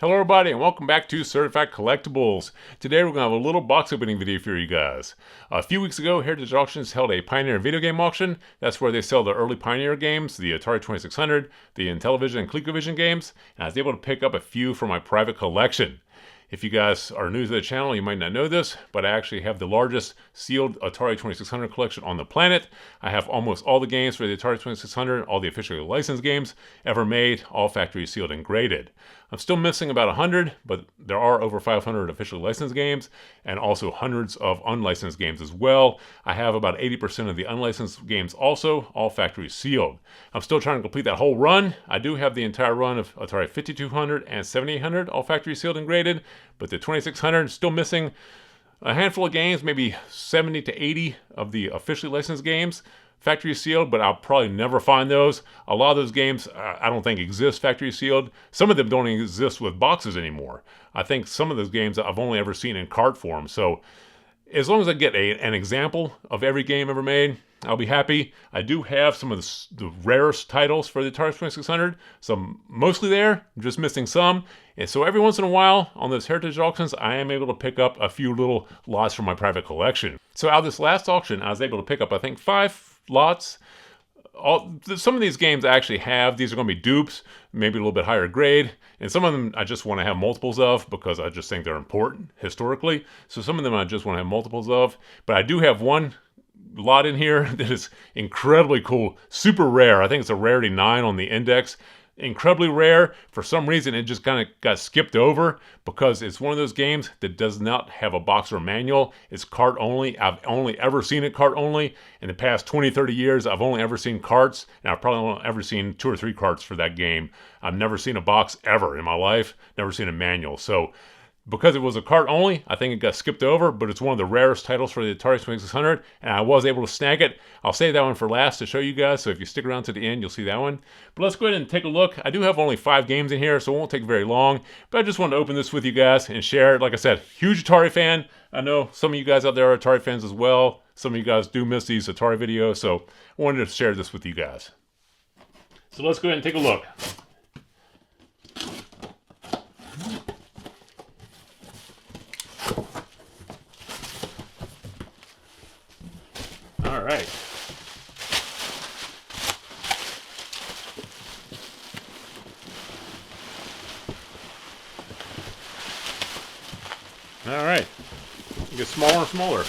Hello everybody and welcome back to Certified Collectibles. Today we're going to have a little box opening video for you guys. A few weeks ago, Heritage Auctions held a Pioneer video game auction. That's where they sell the early Pioneer games, the Atari 2600, the Intellivision and ColecoVision games, and I was able to pick up a few from my private collection. If you guys are new to the channel, you might not know this, but I actually have the largest sealed Atari 2600 collection on the planet. I have almost all the games for the Atari 2600, all the officially licensed games ever made, all factory sealed and graded. I'm still missing about 100, but there are over 500 officially licensed games and also hundreds of unlicensed games as well. I have about 80% of the unlicensed games also, all factory sealed. I'm still trying to complete that whole run. I do have the entire run of Atari 5200 and 7800, all factory sealed and graded, but the 2600 is still missing a handful of games, maybe 70 to 80 of the officially licensed games factory sealed, but I'll probably never find those. A lot of those games I don't think exist factory sealed. Some of them don't exist with boxes anymore. I think some of those games I've only ever seen in cart form. So as long as I get an example of every game ever made, I'll be happy. I do have some of the rarest titles for the Atari 2600. Some mostly there, I'm just missing some. And so every once in a while on those Heritage auctions, I am able to pick up a few little lots from my private collection. So out of this last auction, I was able to pick up, I think, 5 lots. Some of these games I actually have. These are going to be dupes, maybe a little bit higher grade. And some of them I just want to have multiples of because I just think they're important historically. So some of them I just want to have multiples of. But I do have one lot in here that is incredibly cool, super rare. I think it's a rarity 9 on the index. Incredibly rare. For some reason it just kind of got skipped over because it's one of those games that does not have a box or manual. It's cart only. I've only ever seen it cart only. In the past 20-30 years I've only ever seen carts, and I've probably only ever seen 2 or 3 carts for that game. I've never seen a box ever in my life, never seen a manual. So because it was a cart only, I think it got skipped over, but it's one of the rarest titles for the Atari 2600, and I was able to snag it. I'll save that one for last to show you guys, so if you stick around to the end, you'll see that one. But let's go ahead and take a look. I do have only 5 games in here, so it won't take very long, but I just wanted to open this with you guys and share it. Like I said, huge Atari fan. I know some of you guys out there are Atari fans as well. Some of you guys do miss these Atari videos, so I wanted to share this with you guys. So let's go ahead and take a look. All right. All right. It gets smaller and smaller.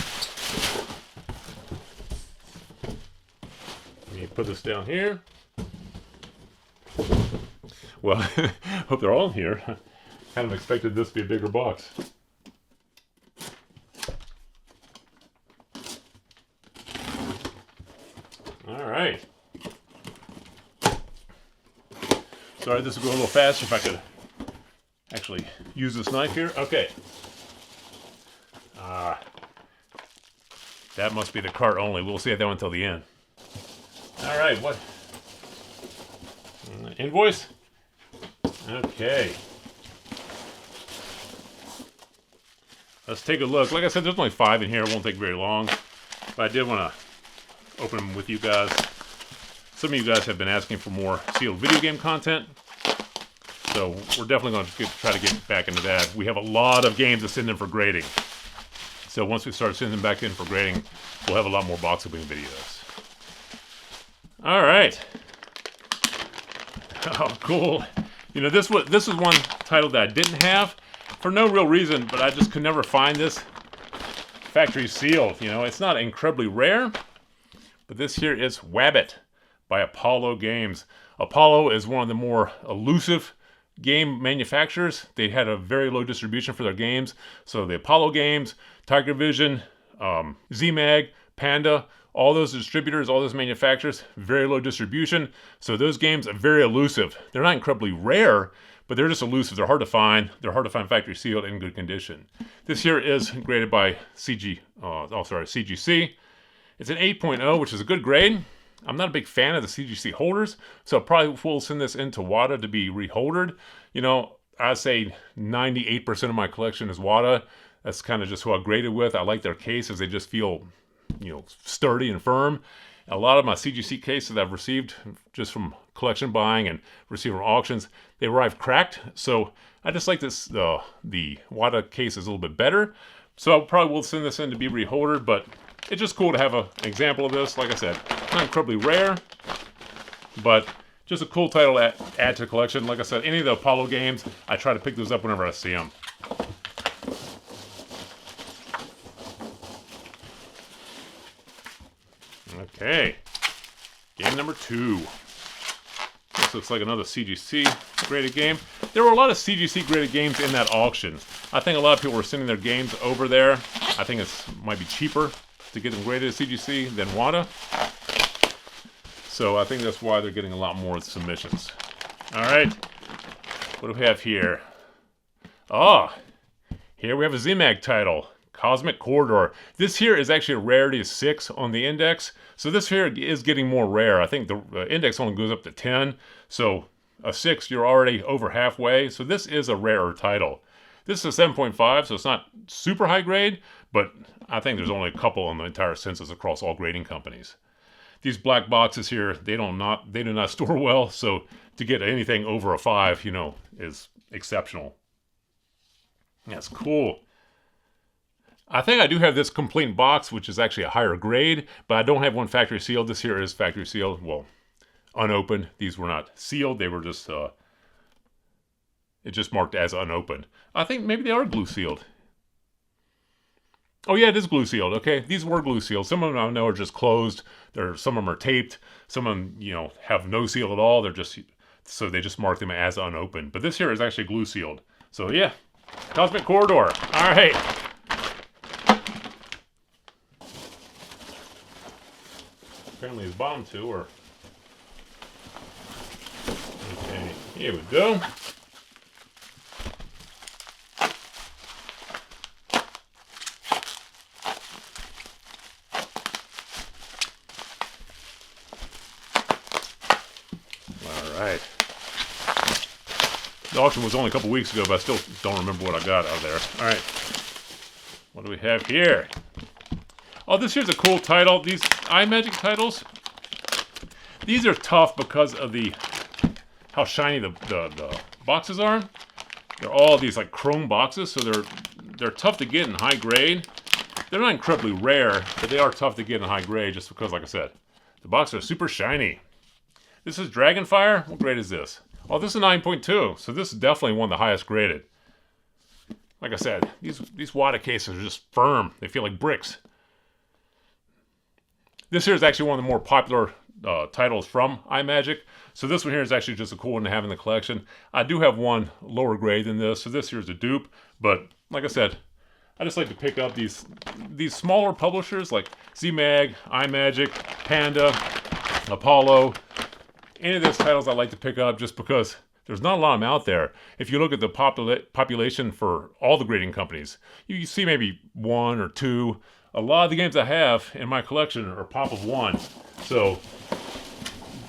Let me put this down here. Well, hope they're all in here. Kind of expected this to be a bigger box. All right. Sorry, this will go a little faster if I could actually use this knife here. Okay. That must be the cart only. We'll save that one until the end. All right, what? Invoice? Okay. Let's take a look. Like I said, there's only 5 in here. It won't take very long. But I did want to open them with you guys. Some of you guys have been asking for more sealed video game content, so we're definitely going to try to get back into that. We have a lot of games to send in for grading, so once we start sending them back in for grading, we'll have a lot more box opening videos. All right. Oh, cool. You know, this is one title that I didn't have for no real reason, but I just could never find this factory sealed. You know, it's not incredibly rare, but this here is Wabbit by Apollo Games. Apollo is one of the more elusive game manufacturers. They had a very low distribution for their games. So the Apollo Games, Tiger Vision, Z-Mag, Panda, all those distributors, all those manufacturers, very low distribution. So those games are very elusive. They're not incredibly rare, but they're just elusive. They're hard to find. They're hard to find factory sealed in good condition. This here is graded by CGC. It's an 8.0, which is a good grade. I'm not a big fan of the CGC holders, so I probably will send this into WATA to be reholdered. You know, I'd say 98% of my collection is WATA. That's kind of just who I graded with. I like their cases. They just feel, you know, sturdy and firm. A lot of my CGC cases that I've received just from collection buying and received from auctions, they arrive cracked. So I just like this, the WATA case is a little bit better. So I probably will send this in to be reholdered, but it's just cool to have an example of this. Like I said, not incredibly rare, but just a cool title to add to the collection. Like I said, any of the Apollo games, I try to pick those up whenever I see them. Okay, game number 2. This looks like another CGC graded game. There were a lot of CGC graded games in that auction. I think a lot of people were sending their games over there. I think it might be cheaper to get them graded as CGC than WATA. So I think that's why they're getting a lot more submissions. Alright, what do we have here? Oh, here we have a ZMAG title, Cosmic Corridor. This here is actually a rarity of 6 on the index. So this here is getting more rare. I think the index only goes up to 10. So a 6, you're already over halfway. So this is a rarer title. This is a 7.5, so it's not super high grade, but I think there's only a couple on the entire census across all grading companies. These black boxes here, they do not store well, so to get anything over a 5, you know, is exceptional. That's cool. I think I do have this complete box, which is actually a higher grade, but I don't have one factory sealed. This here is factory sealed, well, unopened. These were not sealed, they were just, it just marked as unopened. I think maybe they are glue sealed. Oh yeah, it is glue sealed. Okay, these were glue sealed. Some of them I know are just closed. Some of them are taped. Some of them, you know, have no seal at all. They're just, so they just mark them as unopened. But this here is actually glue sealed. So yeah, Cosmic Corridor. All right. Apparently his bottom 2 are. Okay, here we go. Alright. The auction was only a couple weeks ago, but I still don't remember what I got out of there. Alright. What do we have here? Oh, this here's a cool title. These iMagic titles, these are tough because of how shiny the boxes are. They're all these like chrome boxes, so they're tough to get in high grade. They're not incredibly rare, but they are tough to get in high grade just because, like I said, the boxes are super shiny. This is Dragonfire. What grade is this? Oh, this is 9.2, so this is definitely one of the highest graded. Like I said, these WATA cases are just firm. They feel like bricks. This here is actually one of the more popular titles from iMagic. So this one here is actually just a cool one to have in the collection. I do have one lower grade than this, so this here is a dupe. But like I said, I just like to pick up these smaller publishers like ZMAG, iMagic, Panda, Apollo. Any of those titles I like to pick up just because there's not a lot of them out there. If you look at the population for all the grading companies, you see maybe 1 or 2. A lot of the games I have in my collection are pop of 1. So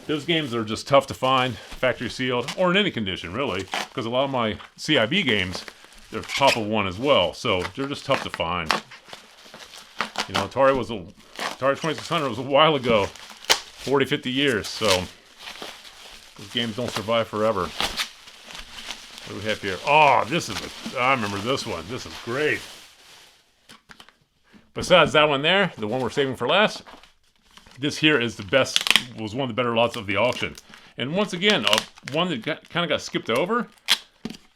those games are just tough to find, factory sealed, or in any condition really, because a lot of my CIB games, they're pop of 1 as well. So they're just tough to find. You know, Atari 2600 was a while ago, 40, 50 years, so those games don't survive forever. What do we have here? Oh, I remember this one. This is great. Besides that one there, the one we're saving for last, this here is the best, was one of the better lots of the auction. And once again, one that kind of got skipped over,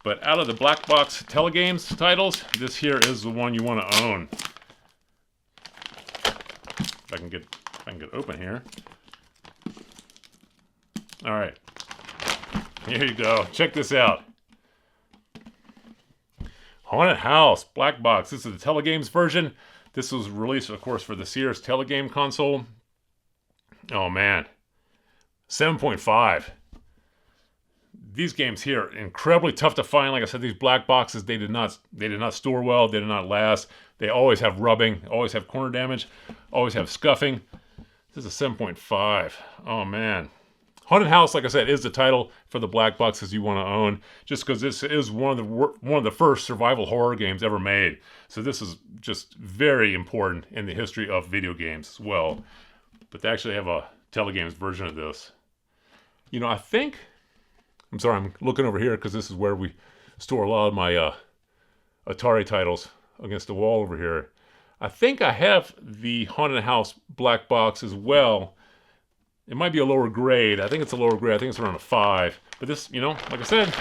but out of the black box telegames titles, this here is the one you want to own. If I can get open here. All right, here you go. Check this out. Haunted House, black box. This is the telegames version. This was released, of course, for the Sears telegame console. Oh man, 7.5. These games here are incredibly tough to find. Like I said, these black boxes, they did not store well. They did not last. They always have rubbing, always have corner damage, always have scuffing. This is a 7.5. Oh man. Haunted House, like I said, is the title for the black boxes you want to own, just because this is one of the first survival horror games ever made. So this is just very important in the history of video games as well. But they actually have a telegames version of this. You know, I'm sorry, I'm looking over here because this is where we store a lot of my Atari titles against the wall over here. I think I have the Haunted House black box as well. It might be a lower grade. I think it's a lower grade. I think it's around a 5. But this, you know, like I said,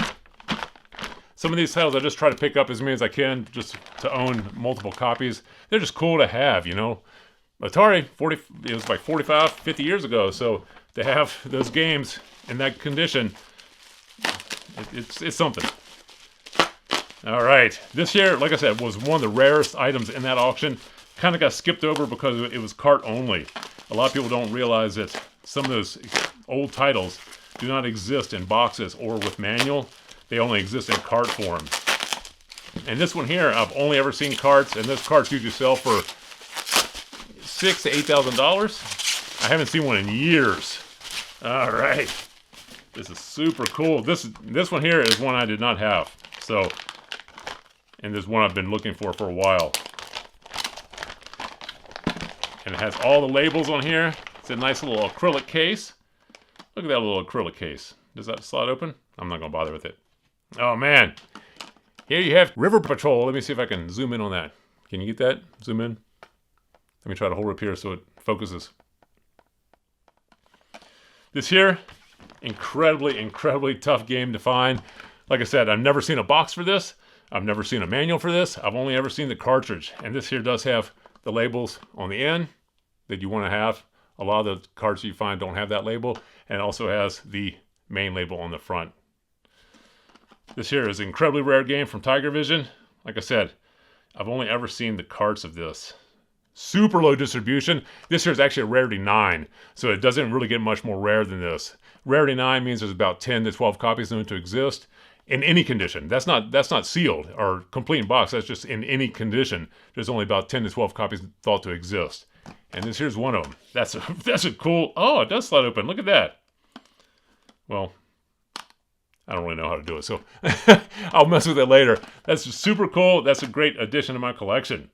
some of these titles I just try to pick up as many as I can just to own multiple copies. They're just cool to have, you know. Atari, it was like 45, 50 years ago. So to have those games in that condition, it's something. All right, this here, like I said, was one of the rarest items in that auction. Kind of got skipped over because it was cart only. A lot of people don't realize that some of those old titles do not exist in boxes or with manual. They only exist in cart form. And this one here, I've only ever seen carts, and those carts usually sell for $6,000 to $8,000. I haven't seen one in years. All right, this is super cool. This one here is one I did not have. So. And there's one I've been looking for a while. And it has all the labels on here. It's a nice little acrylic case. Look at that little acrylic case. Does that slide open? I'm not going to bother with it. Oh, man. Here you have River Patrol. Let me see if I can zoom in on that. Can you get that? Zoom in. Let me try to hold it up here so it focuses. This here, incredibly tough game to find. Like I said, I've never seen a box for this. I've never seen a manual for this. I've only ever seen the cartridge. And this here does have the labels on the end that you want to have. A lot of the cards you find don't have that label. And it also has the main label on the front. This here is an incredibly rare game from Tiger Vision. Like I said, I've only ever seen the carts of this. Super low distribution. This here is actually a rarity 9. So it doesn't really get much more rare than this. Rarity 9 means there's about 10 to 12 copies known to exist. In any condition. That's not sealed or complete in box. That's just in any condition. There's only about 10 to 12 copies thought to exist. And this here's one of them. That's a cool... Oh, it does slide open. Look at that. Well, I don't really know how to do it, so I'll mess with it later. That's super cool. That's a great addition to my collection.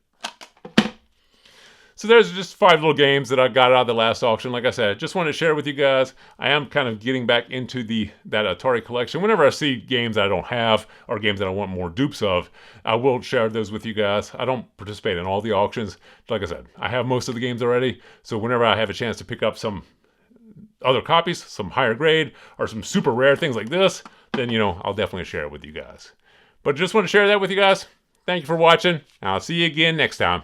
So there's just 5 little games that I got out of the last auction. Like I said, just wanted to share with you guys. I am kind of getting back into that Atari collection. Whenever I see games that I don't have or games that I want more dupes of, I will share those with you guys. I don't participate in all the auctions. Like I said, I have most of the games already. So whenever I have a chance to pick up some other copies, some higher grade, or some super rare things like this, then, you know, I'll definitely share it with you guys. But just want to share that with you guys. Thank you for watching. I'll see you again next time.